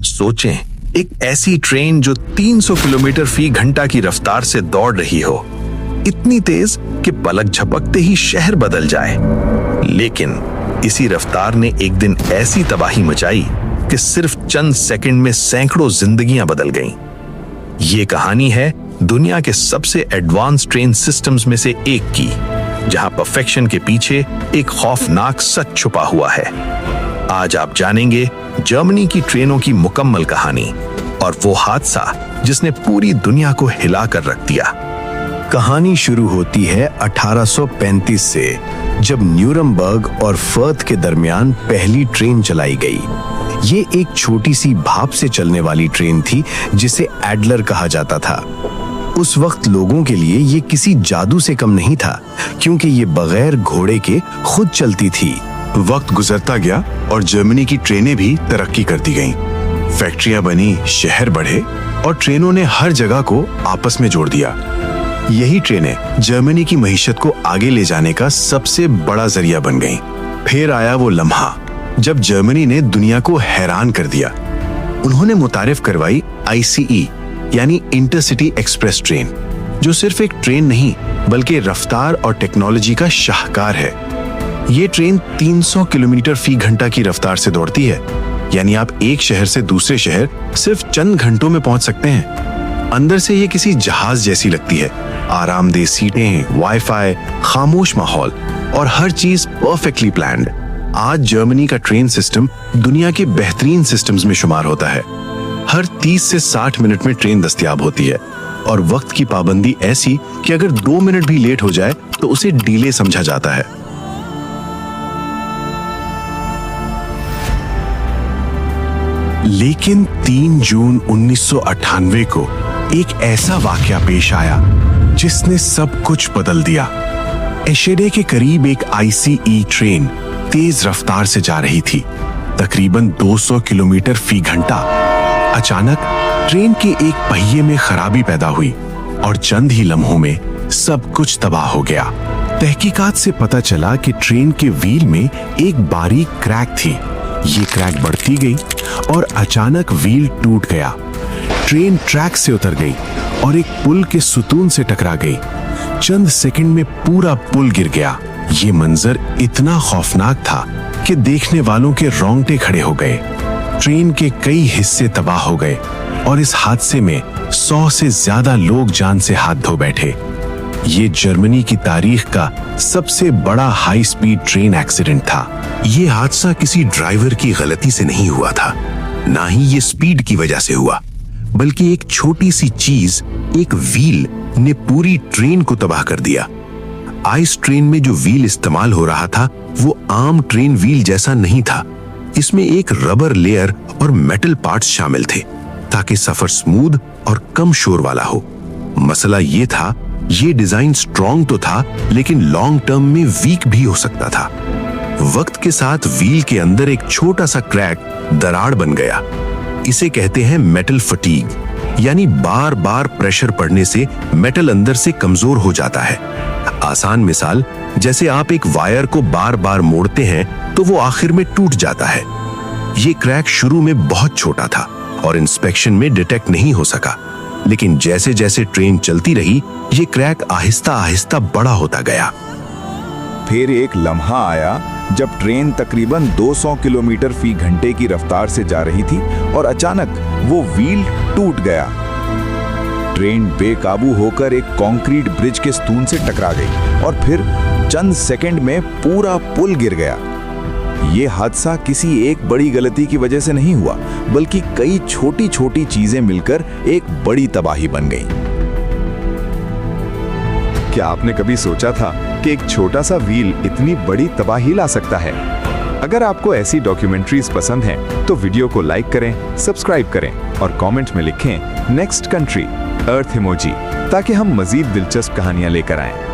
सोचें, एक ऐसी ट्रेन जो 300 किलोमीटर फी घंटा की रफ्तार से दौड़ रही हो, इतनी तेज कि पलक झपकते ही शहर बदल जाए। लेकिन इसी रफ्तार ने एक दिन ऐसी तबाही मचाई कि सिर्फ चंद सेकंड में सैकड़ों जिंदगियां बदल गईं। ये कहानी है दुनिया के सबसे एडवांस ट्रेन सिस्टम्स में से एक की, जहां परफेक्शन के पीछे एक खौफनाक सच छुपा हुआ है। आज आप जानेंगे जर्मनी की ट्रेनों की मुकम्मल कहानी और वो हादसा जिसने पूरी दुनिया को हिला कर रख दिया। कहानी शुरू होती है 1835 से, जब न्यूरमबर्ग और फर्थ के दरमियान पहली ट्रेन चलाई गई। ये एक छोटी सी भाप से चलने वाली ट्रेन थी जिसे एडलर कहा जाता था। उस वक्त लोगों के लिए ये किसी जादू से कम नहीं था, क्योंकि ये बगैर घोड़े के खुद चलती थी। वक्त गुजरता गया और जर्मनी की ट्रेनें भी तरक्की करती गईं। फैक्ट्रियां बनी, शहर बढ़े और ट्रेनों ने हर जगह को आपस में जोड़ दिया। यही ट्रेनें जर्मनी की मईशत को आगे ले जाने का सबसे बड़ा जरिया बन गईं। फिर आया वो लम्हा जब जर्मनी ने दुनिया को हैरान कर दिया। उन्होंने मुतारिफ करवाई ICE यानी इंटरसिटी एक्सप्रेस ट्रेन, जो सिर्फ एक ट्रेन नहीं बल्कि रफ्तार और टेक्नोलॉजी का शाहकार है। ये ट्रेन 300 किलोमीटर फी घंटा की रफ्तार से दौड़ती है, यानी आप एक शहर से दूसरे शहर सिर्फ चंद घंटों में पहुंच सकते हैं। अंदर से ये किसी जहाज जैसी लगती है। आरामदेह सीटें, वाईफाई, खामोश माहौल और हर चीज परफेक्टली प्लान्ड। आज जर्मनी का ट्रेन सिस्टम दुनिया के बेहतरीन सिस्टम्स में शुमार होता है। हर 30 से 60 मिनट में ट्रेन दस्तयाब होती है और वक्त की पाबंदी ऐसी कि अगर 2 मिनट भी लेट हो जाए तो उसे डिले समझा जाता है। लेकिन 3 जून 1998 को एक ऐसा वाकया पेश आया जिसने सब कुछ बदल दिया। एशेडे के करीब एक ICE ट्रेन तेज रफ्तार से जा रही थी, तकरीबन 200 किलोमीटर फी घंटा। अचानक ट्रेन के एक पहिए में खराबी पैदा हुई और चंद ही लम्हों में सब कुछ तबाह हो गया। तहकीकात से पता चला कि ट्रेन के व्हील में एक बारीक क्रैक थी। ये क्रैक बढ़ती गई और अचानक व्हील टूट गया। ट्रेन ट्रैक से उतर गई और एक पुल के सुतून से टकरा गई। चंद सेकंड में पूरा पुल गिर गया। ये मंजर इतना खौफनाक था कि देखने वालों के रोंगटे खड़े हो गए। ट्रेन के कई हिस्से तबाह हो गए और इस हादसे में 100 से ज्यादा लोग जान से हाथ धो बैठे। ये जर्मनी की तारीख का सबसे बड़ा हाई स्पीड ट्रेन एक्सीडेंट था। ये हादसा किसी ड्राइवर की गलती से नहीं हुआ था, ना ही ये स्पीड की वजह से हुआ, बल्कि एक छोटी सी चीज, एक व्हील ने पूरी ट्रेन को तबाह कर दिया। आइस ट्रेन में जो व्हील इस्तेमाल हो रहा था वो आम ट्रेन व्हील जैसा नहीं था। इसमें एक रबर लेयर और मेटल पार्ट्स शामिल थे ताकि सफर स्मूथ और कम शोर वाला हो। मसला ये था, ये डिजाइन स्ट्रॉन्ग तो था लेकिन लॉन्ग टर्म में वीक भी हो सकता था। वक्त के साथ व्हील के अंदर एक छोटा सा क्रैक, दरार बन गया। इसे कहते हैं मेटल फटीग, यानी बार बार प्रेशर पड़ने से मेटल अंदर से कमजोर हो जाता है। आसान मिसाल, जैसे आप एक वायर को बार बार मोड़ते हैं तो वो आखिर में टूट जाता है। ये क्रैक शुरू में बहुत छोटा था और इंस्पेक्शन में डिटेक्ट नहीं हो सका, लेकिन जैसे जैसे ट्रेन चलती रही ये क्रैक आहिस्ता आहिस्ता बड़ा होता गया। फिर एक लम्हा आया जब ट्रेन तकरीबन 200 किलोमीटर फी घंटे की रफ्तार से जा रही थी और अचानक वो व्हील टूट गया। ट्रेन बेकाबू होकर एक कंक्रीट ब्रिज के स्तून से टकरा गई और फिर चंद सेकंड में पूरा पुल गिर गया। ये हादसा किसी एक बड़ी गलती की वजह से नहीं हुआ, बल्कि कई छोटी छोटी चीजें मिलकर एक बड़ी तबाही बन गई। क्या आपने कभी सोचा था कि एक छोटा सा व्हील इतनी बड़ी तबाही ला सकता है? अगर आपको ऐसी डॉक्यूमेंट्रीज पसंद हैं, तो वीडियो को लाइक करें, सब्सक्राइब करें और कमेंट में लिखें नेक्स्ट कंट्री अर्थ इमोजी, ताकि हम मजीद दिलचस्प कहानियां लेकर आएं।